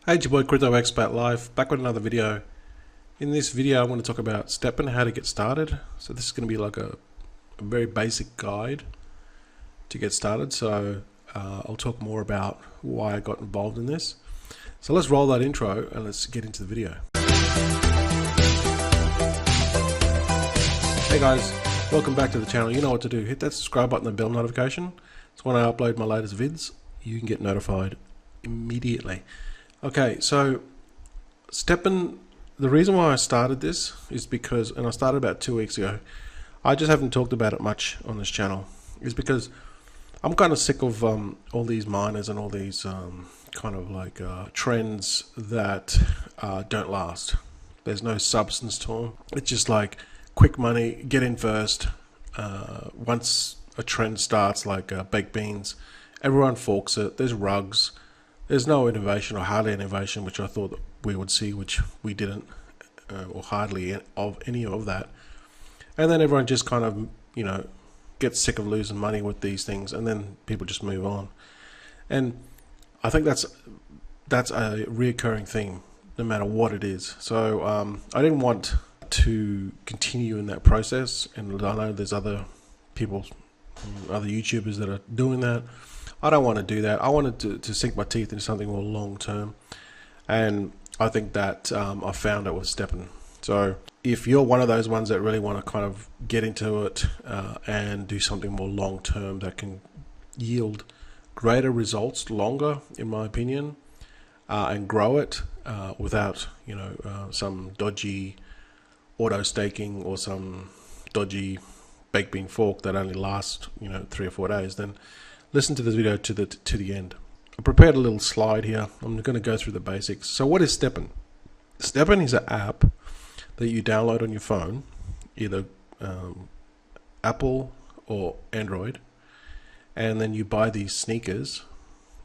Hey, it's your boy Crypto Expat Live, back with another video. In this video, I want to talk about STEPN, how to get started. So this is going to be like a very basic guide to get started. So I'll talk more about why I got involved in this. So let's roll that intro and let's get into the video. Hey guys, welcome back to the channel. You know what to do. Hit that subscribe button and bell notification. So when I upload my latest vids, you can get notified immediately. Okay, so STEPN, the reason why I started this is because, and I started about 2 weeks ago, I just haven't talked about it much on this channel, is because I'm kind of sick of all these miners and all these kind of like trends that don't last. There's no substance to them. It's just like quick money, get in first. Once a trend starts, like baked beans, everyone forks it. There's rugs. There's no innovation or hardly innovation, which I thought that we would see, which we didn't, or hardly of any of that. And then everyone just kind of, gets sick of losing money with these things, and then people just move on. And I think that's a reoccurring theme, no matter what it is. So I didn't want to continue in that process, and I know there's other people, other YouTubers that are doing that. I don't want to do that. I wanted to sink my teeth into something more long term, and I think that I found it with STEPN. So if you're one of those ones that really want to kind of get into it and do something more long term that can yield greater results longer, in my opinion, and grow it without some dodgy auto staking or some dodgy baked bean fork that only lasts 3 or 4 days, then listen to this video to the end. I prepared a little slide here. I'm going to go through the basics. So what is STEPN? STEPN is an app that you download on your phone, either Apple or Android, and then you buy these sneakers,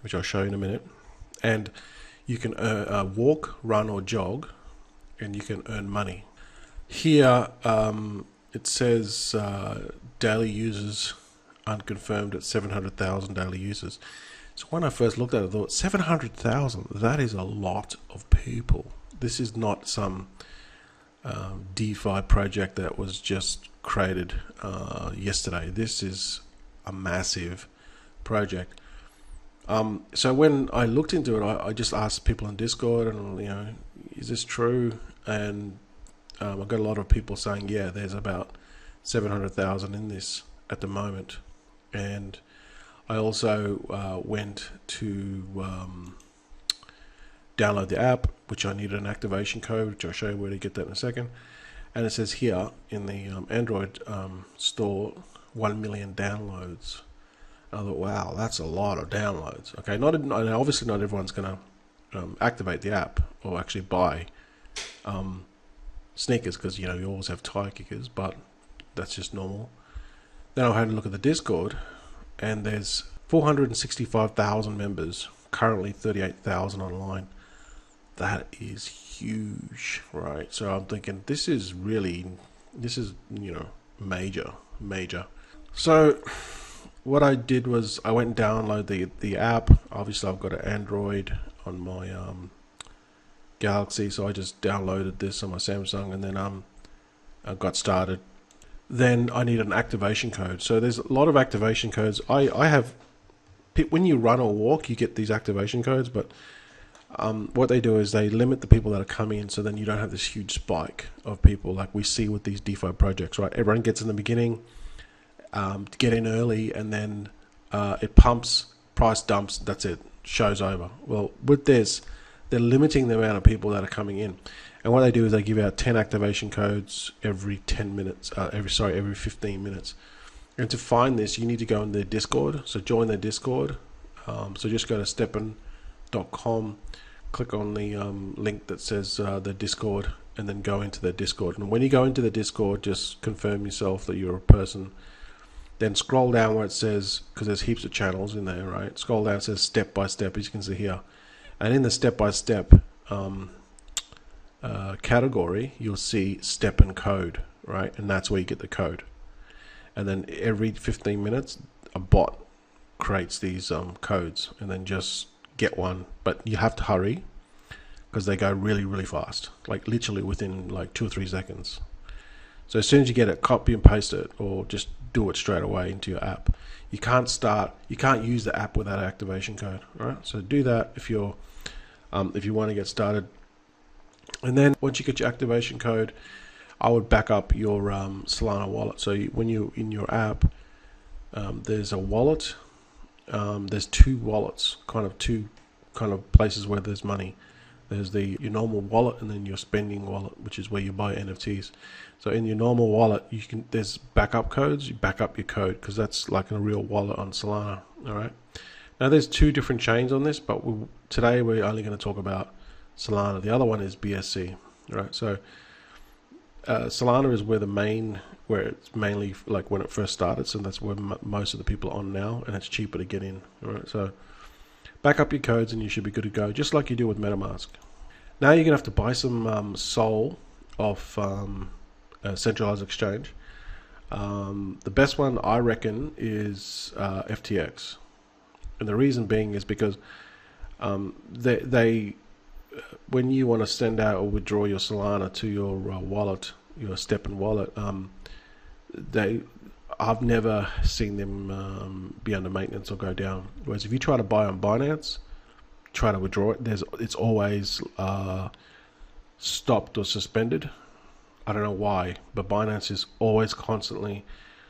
which I'll show you in a minute, and you can walk, run, or jog, and you can earn money. Here it says daily users unconfirmed at 700,000 daily users. So when I first looked at it, I thought 700,000, that is a lot of people. This is not some DeFi project that was just created yesterday. This is a massive project. So when I looked into it, I just asked people on Discord, and is this true? And I got a lot of people saying, yeah, there's about 700,000 in this at the moment. And I also went to download the app, which I needed an activation code, which I'll show you where to get that in a second. And it says here in the Android store, 1 million downloads. I thought, wow, that's a lot of downloads. Okay, obviously not everyone's going to activate the app or actually buy sneakers, because you always have tire kickers, but that's just normal. Then I had a look at the Discord, and there's 465,000 members, currently 38,000 online. That is huge, right? So I'm thinking this is major. So what I did was I went and downloaded the app. Obviously I've got an Android on my Galaxy, so I just downloaded this on my Samsung, and then I got started. Then I need an activation code. So there's a lot of activation codes. I have, when you run or walk, you get these activation codes, but what they do is they limit the people that are coming in, so then you don't have this huge spike of people like we see with these DeFi projects, right? Everyone gets in the beginning, to get in early, and then it pumps, price dumps, that's it, show's over. Well, with this, they're limiting the amount of people that are coming in. And what they do is they give out 10 activation codes every 10 minutes, every 15 minutes. And to find this, you need to go in their Discord. So join their Discord. So just go to steppen.com, click on the link that says the Discord, and then go into their Discord. And when you go into the Discord, just confirm yourself that you're a person. Then scroll down where it says, because there's heaps of channels in there, right? Scroll down, it says step by step, as you can see here. And in the step by step category, you'll see STEPN code, right? And that's where you get the code. And then every 15 minutes, a bot creates these codes, and then just get one. But you have to hurry, because they go really, really fast, like literally within like 2 or 3 seconds. So as soon as you get it, copy and paste it, or just do it straight away into your app. You can't use the app without activation code. All right, so do that if you want to get started. And then once you get your activation code, I would back up your Solana wallet. So when you're in your app, there's a wallet. There's two wallets, two places where there's money. There's your normal wallet, and then your spending wallet, which is where you buy NFTs. So in your normal wallet, there's backup codes. You back up your code because that's like a real wallet on Solana. All right. Now there's 2 different chains on this, but today we're only going to talk about Solana. The other one is BSC. All right. So Solana is where it's mainly like when it first started, so that's where most of the people are on now, and it's cheaper to get in. All right. So back up your codes and you should be good to go, just like you do with MetaMask. Now you're going to have to buy some Sol off a centralized exchange. The best one, I reckon, is FTX. And the reason being is because they when you want to send out or withdraw your Solana to your wallet, your STEPN wallet, I've never seen them be under maintenance or go down. Whereas if you try to buy on Binance, try to withdraw it, it's always stopped or suspended. I don't know why, but Binance is always constantly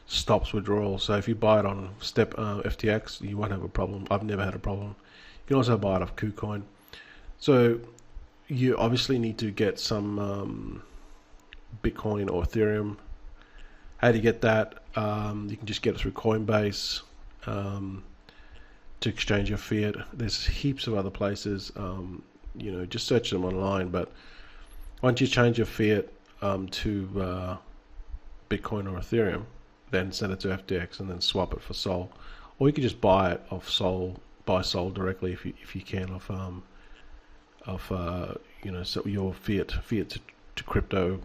stops withdrawal. So if you buy it on FTX, you won't have a problem. I've never had a problem. You can also buy it off KuCoin. So you obviously need to get some Bitcoin or Ethereum. How do you get that? You can just get it through Coinbase to exchange your fiat. There's heaps of other places. Just search them online. But once you change your fiat to Bitcoin or Ethereum, then send it to FTX and then swap it for Sol. Or you can just buy it off Sol, buy Sol directly if you can so your fiat to crypto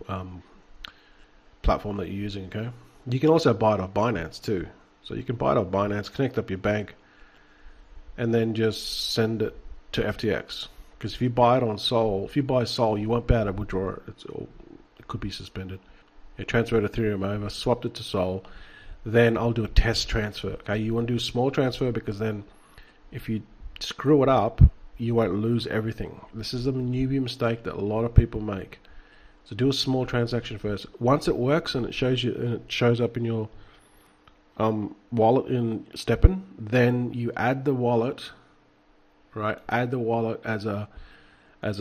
platform that you're using. Okay, you can also buy it off Binance too. So you can buy it off Binance, connect up your bank, and then just send it to FTX. Because if you buy it on Sol, you won't be able to withdraw it. It could be suspended. You transfer Ethereum over, swapped it to Sol, then I'll do a test transfer. Okay, you want to do a small transfer because then if you screw it up, you won't lose everything. This is a newbie mistake that a lot of people make. So do a small transaction first. Once it works and it shows up in your wallet in STEPN, then you add the wallet, right? Add the wallet as a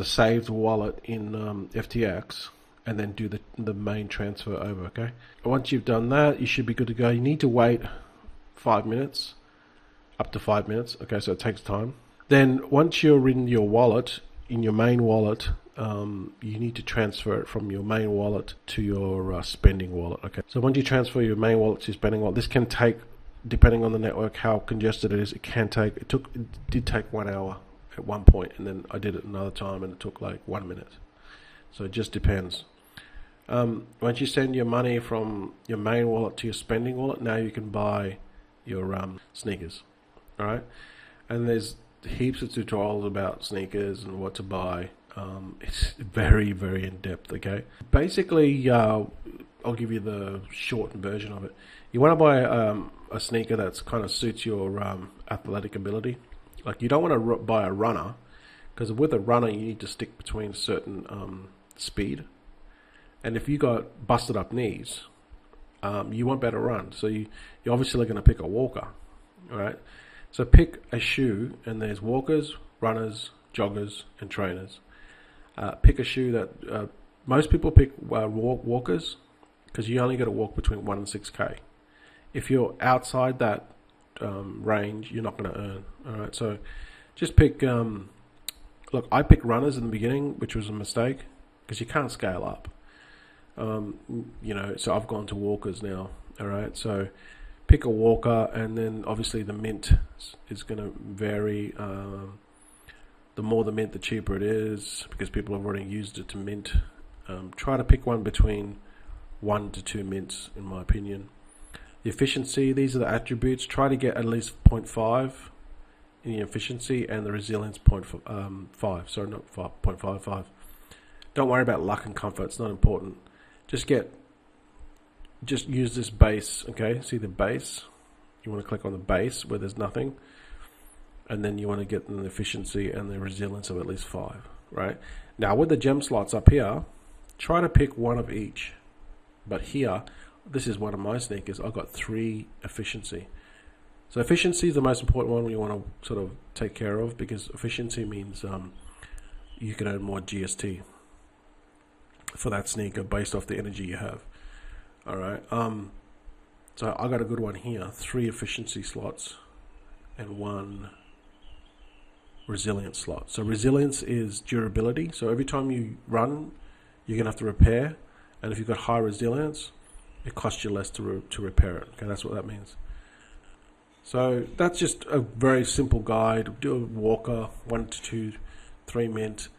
saved wallet in FTX, and then do the main transfer over. Okay. Once you've done that, you should be good to go. You need to wait 5 minutes, up to 5 minutes. Okay, so it takes time. Then once you're in your wallet, in your main wallet, you need to transfer it from your main wallet to your spending wallet. Okay, so once you transfer your main wallet to your spending wallet, this can take, depending on the network, how congested it is, it did take 1 hour at one point, and then I did it another time and it took like 1 minute. So it just depends. Once you send your money from your main wallet to your spending wallet, now you can buy your sneakers. All right, and there's heaps of tutorials about sneakers and what to buy. It's very, very in depth. Okay, basically, I'll give you the shortened version of it. You want to buy a sneaker that's kind of suits your athletic ability. Like you don't want to buy a runner, because with a runner you need to stick between a certain speed, and if you got busted up knees, you won't be able to run. So you're obviously going to pick a walker. All right. So pick a shoe, and there's walkers, runners, joggers, and trainers. Pick a shoe that most people pick walkers, because you only got to walk between 1 and 6K. If you're outside that range, you're not going to earn. All right, so just pick. Look, I picked runners in the beginning, which was a mistake because you can't scale up. So I've gone to walkers now. All right, so pick a walker, and then obviously the mint is going to vary. The more the mint, the cheaper it is, because people have already used it to mint. Try to pick one between 1 to 2 mints, in my opinion. The efficiency, these are the attributes. Try to get at least 0.5 in the efficiency, and the resilience 0.5. Sorry, not 0.55. Don't worry about luck and comfort. It's not important. Just use this base. Okay, see the base. You want to click on the base where there's nothing, and then you want to get the efficiency and the resilience of at least 5. Right now, with the gem slots up here, try to pick one of each. But here, this is one of my sneakers. I've got 3 efficiency. So efficiency is the most important one you want to sort of take care of, because efficiency means you can earn more GST for that sneaker based off the energy you have. All right. So I got a good one here. 3 efficiency slots and 1 resilience slot. So resilience is durability. So every time you run, you're gonna have to repair, and if you've got high resilience, it costs you less to repair it. Okay, that's what that means. So that's just a very simple guide. Do a walker, 1 to 2, 3 mint.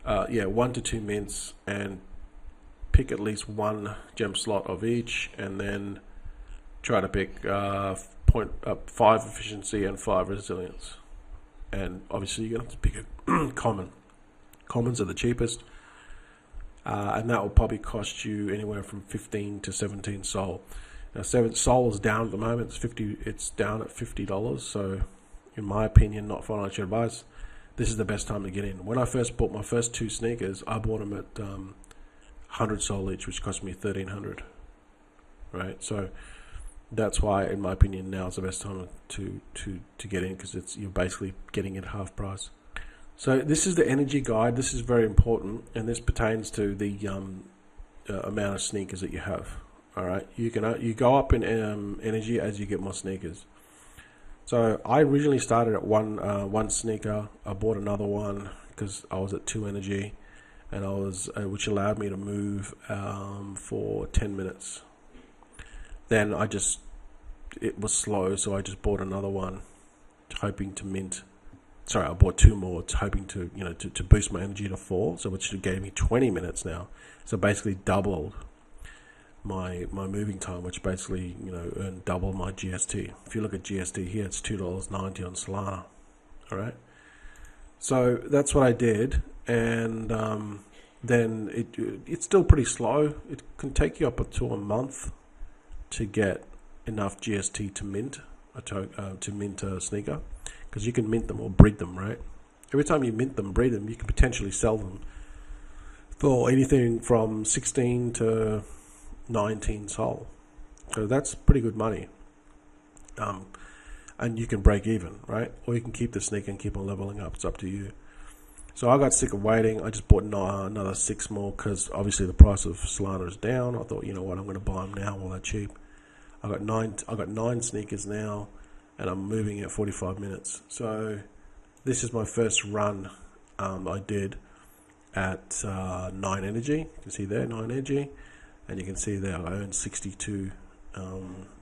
1 to 2 mints, and pick at least 1 gem slot of each, and then try to pick 5 efficiency and 5 resilience. And obviously you're going to have to pick a common. Commons are the cheapest, and that will probably cost you anywhere from 15 to 17 sol. Now, sol is down at the moment. It's down at $50. So, in my opinion, not financial advice, this is the best time to get in. When I first bought my first 2 sneakers, I bought them at 100 sol each, which cost me 1,300. Right, so that's why, in my opinion, now is the best time to get in, because you're basically getting it half price. So this is the energy guide. This is very important, and this pertains to the amount of sneakers that you have. All right, you go up in energy as you get more sneakers. So I originally started at one sneaker. I bought another one because I was at 2 energy, and which allowed me to move for 10 minutes. Then it was slow, so I just bought another one, hoping to mint. Sorry, I bought 2 more, hoping to boost my energy to 4, so which gave me 20 minutes now. So basically doubled my moving time, which basically earned double my GST. If you look at GST here, it's $2.90 on Solana. All right, so that's what I did, and then it's still pretty slow. It can take you up to a month to get enough GST to mint a sneaker, because you can mint them or breed them, right? Every time you mint them, breed them, you can potentially sell them for anything from 16 to 19 sol. So that's pretty good money. And you can break even, right? Or you can keep the sneaker and keep on leveling up. It's up to you. So I got sick of waiting. I just bought another 6 more, because obviously the price of Solana is down. I thought, you know what, I'm going to buy them now while they're cheap. I got 9 sneakers now, and I'm moving at 45 minutes. So this is my first run I did at 9 energy. You can see there, 9 energy, and you can see there I earned 62.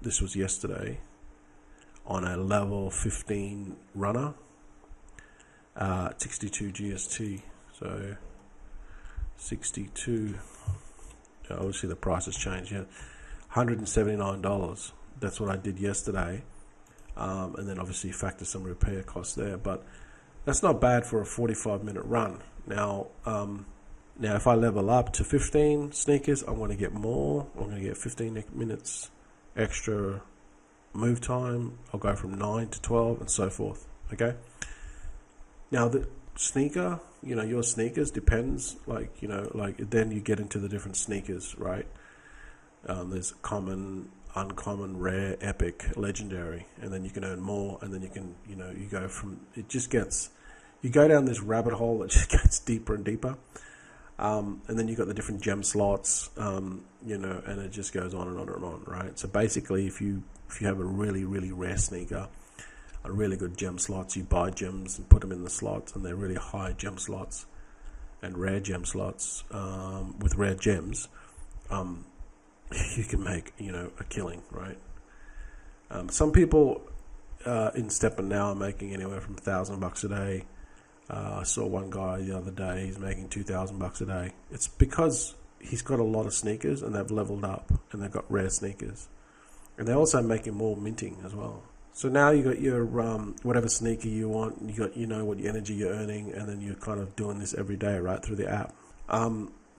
This was yesterday on a level 15 runner, 62 GST. So 62. Obviously the price has changed. Yeah, $179. That's what I did yesterday. And then obviously factor some repair costs there, but that's not bad for a 45-minute run. Now if I level up to 15 sneakers, I'm going to get more. I'm going to get 15 minutes extra move time. I'll go from 9 to 12 and so forth. Okay. Now the sneaker, your sneakers depends. Like then you get into the different sneakers, right? There's common, uncommon, rare, epic, legendary, and then you can earn more, and then you can, you go from, you go down this rabbit hole that just gets deeper and deeper, and then you got the different gem slots, and it just goes on and on and on, right? So basically, if you have a really, really rare sneaker, a really good gem slots, you buy gems and put them in the slots, and they're really high gem slots and rare gem slots with rare gems. You can make a killing, right? Some people in Steppen now are making anywhere from $1,000 a day. I saw one guy the other day, he's making $2,000 a day. It's because he's got a lot of sneakers and they've leveled up and they've got rare sneakers, and they're also making more minting as well. So now you got your whatever sneaker you want. You know what energy you're earning, and then you're kind of doing this every day, right, through the app.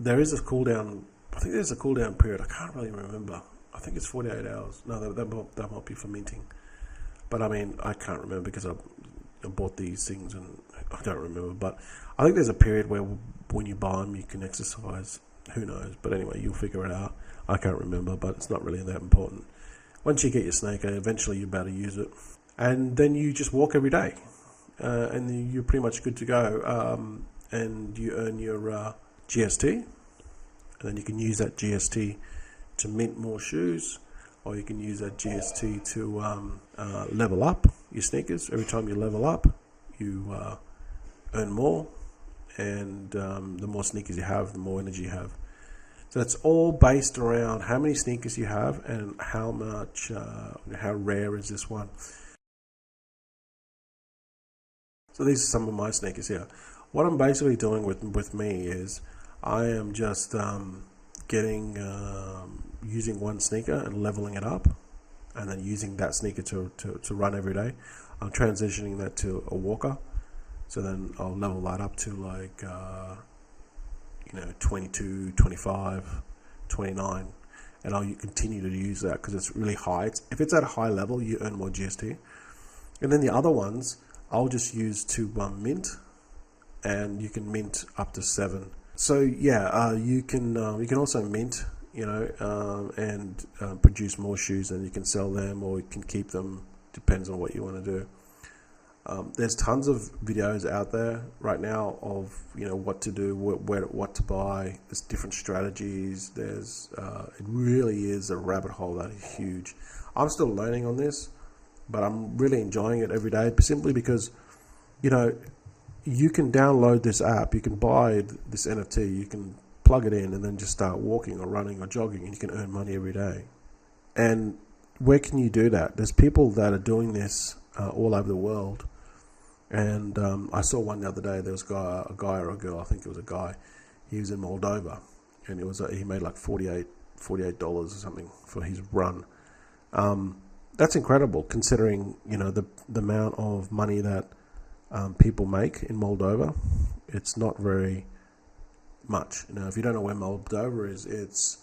There is a cooldown. I think there's a cooldown period. I can't really remember. I think it's 48 hours. No, that might be for minting. But I mean, I can't remember because I bought these things and I don't remember. But I think there's a period where when you buy them, you can exercise. Who knows? But anyway, you'll figure it out. I can't remember, but it's not really that important. Once you get your sneaker, eventually you're about to use it. And then you just walk every day. And you're pretty much good to go. And you earn your GST. And then you can use that GST to mint more shoes. Or you can use that GST to level up your sneakers. Every time you level up, you earn more. And the more sneakers you have, the more energy you have. So it's all based around how many sneakers you have and how much, how rare is this one. So these are some of my sneakers here. What I'm basically doing with me is I am just using one sneaker and leveling it up, and then using that sneaker to run every day. I'm transitioning that to a walker, so then I'll level that up to like 22, 25, 29, and I'll continue to use that because it's really high. If it's at a high level, you earn more GST. And then the other ones I'll just use to mint, and you can mint up to 7. So yeah, you can also mint, and produce more shoes, and you can sell them or you can keep them. Depends on what you want to do. There's tons of videos out there right now of what to do, what to buy. There's different strategies. It really is a rabbit hole that is huge. I'm still learning on this, but I'm really enjoying it every day, simply because you can download this app, you can buy this NFT, you can plug it in and then just start walking or running or jogging, and you can earn money every day. And where can you do that? There's people that are doing this all over the world. And I saw one the other day. There was a guy or a girl, I think it was a guy. He was in Moldova, and he made like $48 or something for his run. That's incredible, considering the amount of money that people make in Moldova. It's not very much. If you don't know where Moldova is, it's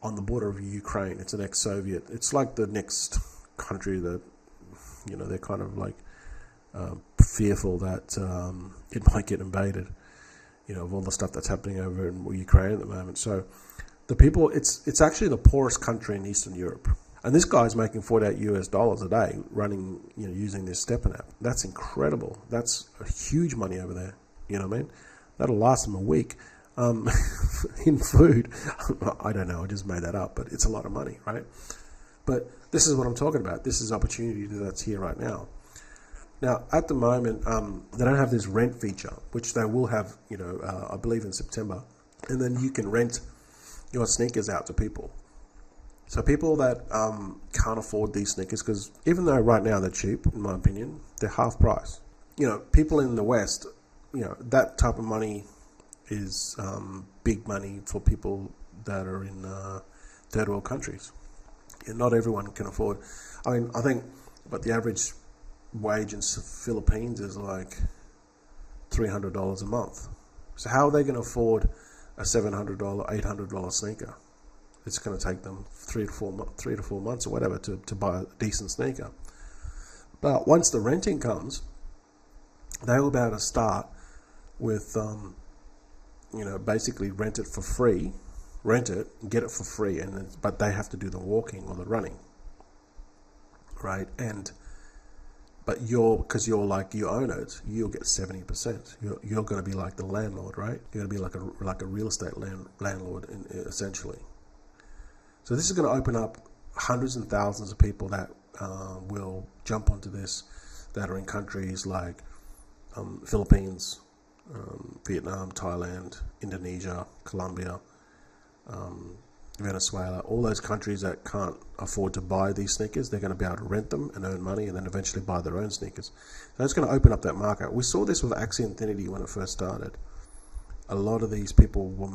on the border of Ukraine. It's an ex-Soviet. It's like the next country that they're kind of like fearful that it might get invaded, of all the stuff that's happening over in Ukraine at the moment. So the people, it's actually the poorest country in Eastern Europe. And this guy's making $48 a day running, using this STEPN app. That's incredible. That's a huge money over there. You know what I mean? That'll last them a week. In food, I don't know. I just made that up, but it's a lot of money, right? But this is what I'm talking about. This is opportunity that's here right now. Now, at the moment, they don't have this rent feature, which they will have, I believe in September. And then you can rent your sneakers out to people. So people that can't afford these sneakers, because even though right now they're cheap, in my opinion, they're half price. People in the West, that type of money is big money for people that are in third world countries. Not everyone can afford. I mean, I think, but the average wage in Philippines is like $300 a month. So how are they going to afford a $700, $800 sneaker? It's going to take them 3 to 4 months or whatever to buy a decent sneaker. But once the renting comes, they will be able to start with, basically rent it for free, get it for free, but they have to do the walking or the running, right? But because you own it, you'll get 70%. You're going to be like the landlord, right? You're going to be like a real estate landlord, essentially. So this is going to open up hundreds and thousands of people that will jump onto this, that are in countries like Philippines, Vietnam, Thailand, Indonesia, Colombia, Venezuela, all those countries that can't afford to buy these sneakers. They're going to be able to rent them and earn money, and then eventually buy their own sneakers. So it's going to open up that market. We saw this with Axie Infinity when it first started. A lot of these people were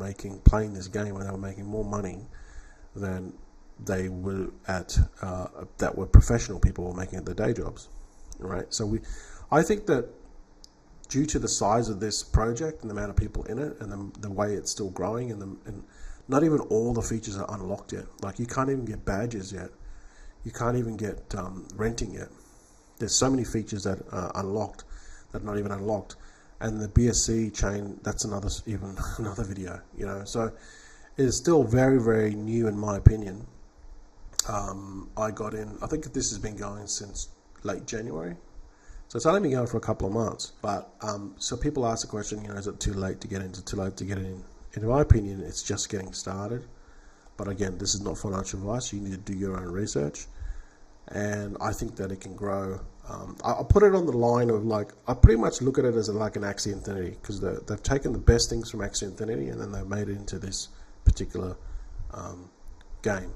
playing this game, and they were making more money than they were at that were professional people were making it their day jobs, right? So I think that due to the size of this project and the amount of people in it and the way it's still growing and not even all the features are unlocked yet. Like you can't even get badges yet. You can't even get renting yet. There's so many features that are unlocked that are not even unlocked. And the BSC chain, that's another video, you know. So it is still very, very new in my opinion. I got in, I think this has been going since late January. So it's only been going for a couple of months. But so people ask the question, you know, is it too late to get into, too late to get in? In my opinion, it's just getting started. But again, this is not financial advice. You need to do your own research. And I think that it can grow. I'll put it on the line of like, I pretty much look at it as like an Axie Infinity, because they've taken the best things from Axie Infinity and then they've made it into this particular game.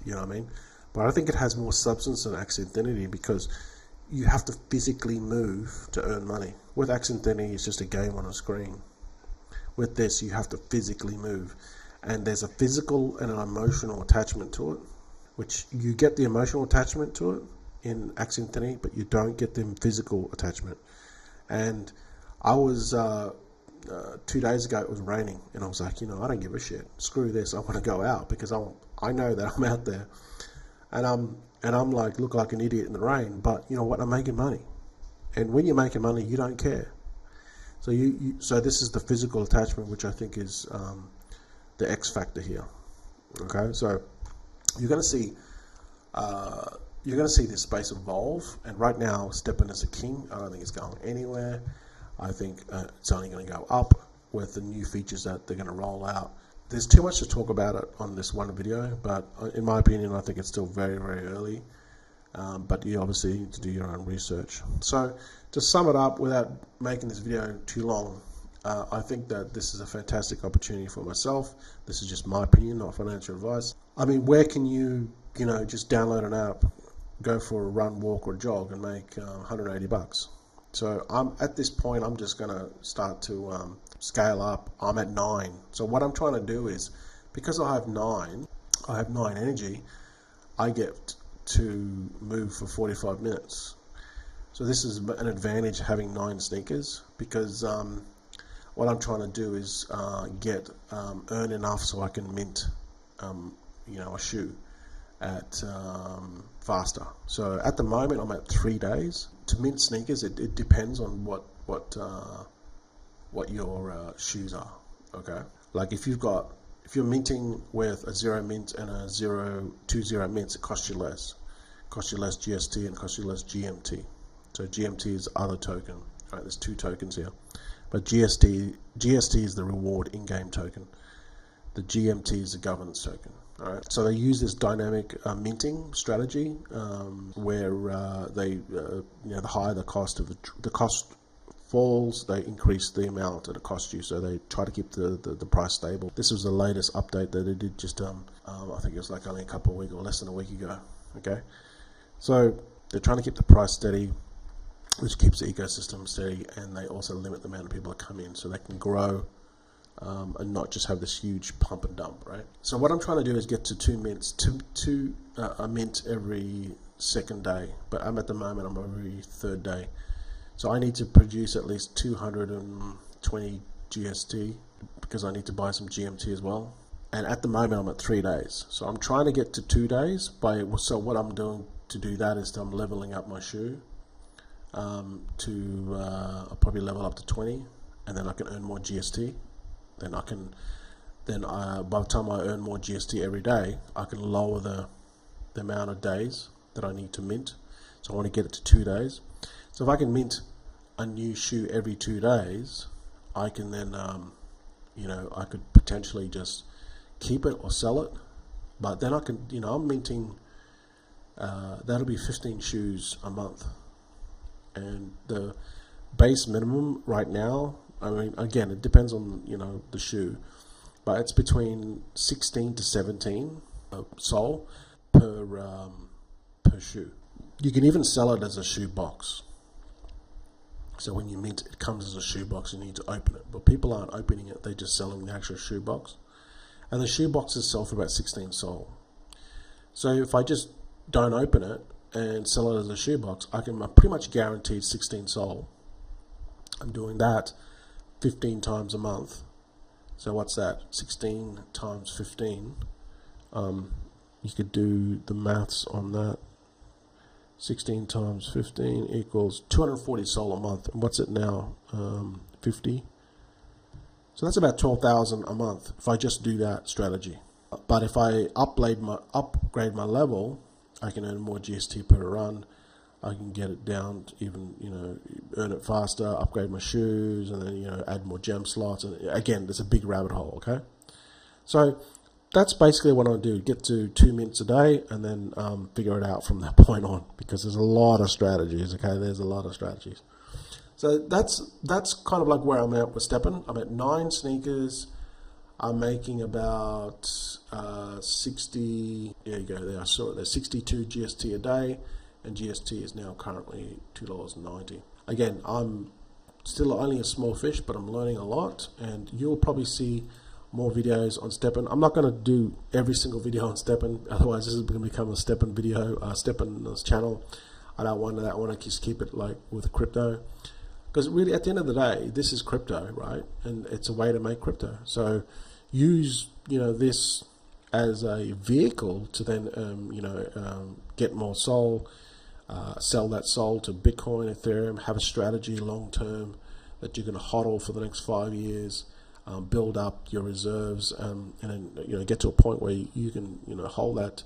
You know what I mean? But I think it has more substance than Axie Infinity because you have to physically move to earn money. With Axie Infinity, it's just a game on a screen. With this, you have to physically move. And there's a physical and an emotional attachment to it, which you get the emotional attachment to it in Axie Infinity, but you don't get the physical attachment. And I was, 2 days ago, it was raining, and I was like, you know, I don't give a shit. Screw this. I want to go out because I know that I'm out there. And I'm like, look like an idiot in the rain, but you know what? I'm making money. And when you're making money, you don't care. So so this is the physical attachment, which I think is the X factor here. Okay, so you're going to see this space evolve, and right now Steppen is a king. I don't think it's going anywhere. I think it's only going to go up with the new features that they're going to roll out. There's too much to talk about it on this one video, but in my opinion, I think it's still very, very early. But you obviously need to do your own research. So to sum it up, without making this video too long, I think that this is a fantastic opportunity for myself. This is just my opinion, not financial advice. I mean, where can you just download an app, go for a run, walk, or jog, and make $180? So at this point, I'm just going to start to scale up. I'm at 9. So what I'm trying to do is, because I have 9 energy, I get to move for 45 minutes. So this is an advantage having 9 sneakers, because what I'm trying to do is earn enough so I can mint a shoe at faster. So at the moment I'm at 3 days. To mint sneakers, it depends on what your shoes are. Okay, like if you're minting with a 0 mint and a 0.20 mints, it costs you less. It costs you less GST and costs you less GMT. So GMT is other token. Right, there's 2 tokens here, but GST is the reward in-game token. The GMT is the governance token. All right, so they use this dynamic minting strategy where the higher the cost of the cost falls, they increase the amount that it costs you. So they try to keep the price stable. This was the latest update that they did just I think it was like only a couple of weeks or less than a week ago. Okay, so they're trying to keep the price steady, which keeps the ecosystem steady, and they also limit the amount of people that come in so they can grow and not just have this huge pump and dump, right? So what I'm trying to do is get to 2 mints, a mint every second day, but at the moment I'm every third day. So I need to produce at least 220 GST because I need to buy some GMT as well. And at the moment I'm at 3 days. So I'm trying to get to 2 days. So what I'm doing to do that is I'm leveling up my shoe I'll probably level up to 20, and then I can earn more GST. By the time I earn more GST every day, I can lower the amount of days that I need to mint. So I want to get it to 2 days. So if I can mint a new shoe every 2 days, I can then, I could potentially just keep it or sell it. But then I can, I'm minting, that'll be 15 shoes a month. And the base minimum right now, I mean, again, it depends on, the shoe, but it's between 16 to 17 sol per shoe. You can even sell it as a shoe box. So when you mint, it comes as a shoe box, you need to open it. But people aren't opening it, they're just selling the actual shoe box. And the shoe boxes sell for about 16 sol. So if I just don't open it and sell it as a shoebox, I'm pretty much guaranteed 16 sol. I'm doing that 15 times a month. So what's that? 16 times 15. You could do the maths on that. 16 times 15 equals 240 sol a month. And what's it now? 50. So that's about 12,000 a month if I just do that strategy. But if I upgrade my level, I can earn more GST per run. I can get it down to even, earn it faster, upgrade my shoes, and then, add more gem slots. And again, there's a big rabbit hole, okay? So that's basically what I do, get to 2 minutes a day and then figure it out from that point on, because there's a lot of strategies, okay? There's a lot of strategies. So that's kind of like where I'm at with Steppen. I'm at 9 sneakers. I'm making about 60, there you go, there I saw it, there's 62 GST a day, and GST is now currently $2.90. Again, I'm still only a small fish, but I'm learning a lot, and you'll probably see more videos on Steppen. I'm not going to do every single video on Steppen, otherwise this is going to become a Steppen video, Steppen's channel. I don't want that. I want to just keep it like with crypto, because really at the end of the day, this is crypto, right? And it's a way to make crypto. So use this as a vehicle to then get more sol, sell that sol to Bitcoin, Ethereum, have a strategy long term that you're going to hodl for the next 5 years, build up your reserves, and then get to a point where you can hold that,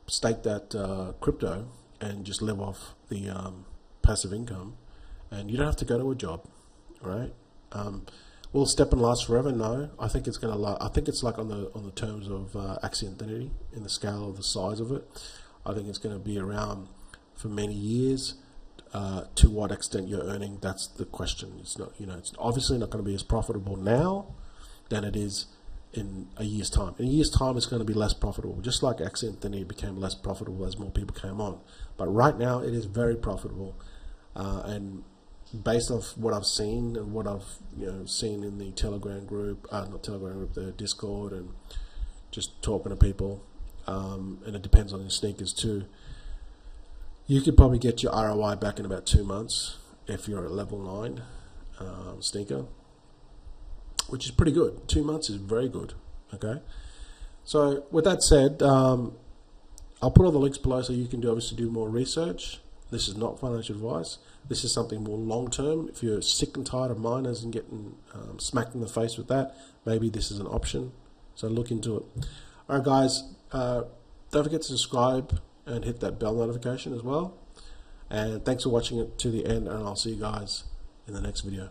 stake that crypto, and just live off the passive income, and you don't have to go to a job, right? Will Steppen last forever? No, I think it's going to last. I think it's like on the terms of Axie Infinity in the scale of the size of it. I think it's going to be around for many years. To what extent you're earning, that's the question. It's not, it's obviously not going to be as profitable now than it is in a year's time. In a year's time, it's going to be less profitable, just like Axie Infinity became less profitable as more people came on. But right now, it is very profitable, and based off what I've seen and what I've seen in the Telegram group, not Telegram group, the Discord, and just talking to people, and it depends on your sneakers too. You could probably get your ROI back in about 2 months if you're at level 9 sneaker, which is pretty good. 2 months is very good. Okay, so with that said, I'll put all the links below so you can obviously do more research. This is not financial advice. This is something more long term. If you're sick and tired of miners and getting smacked in the face with that, maybe this is an option. So look into it. All right, guys, don't forget to subscribe and hit that bell notification as well. And thanks for watching it to the end, and I'll see you guys in the next video.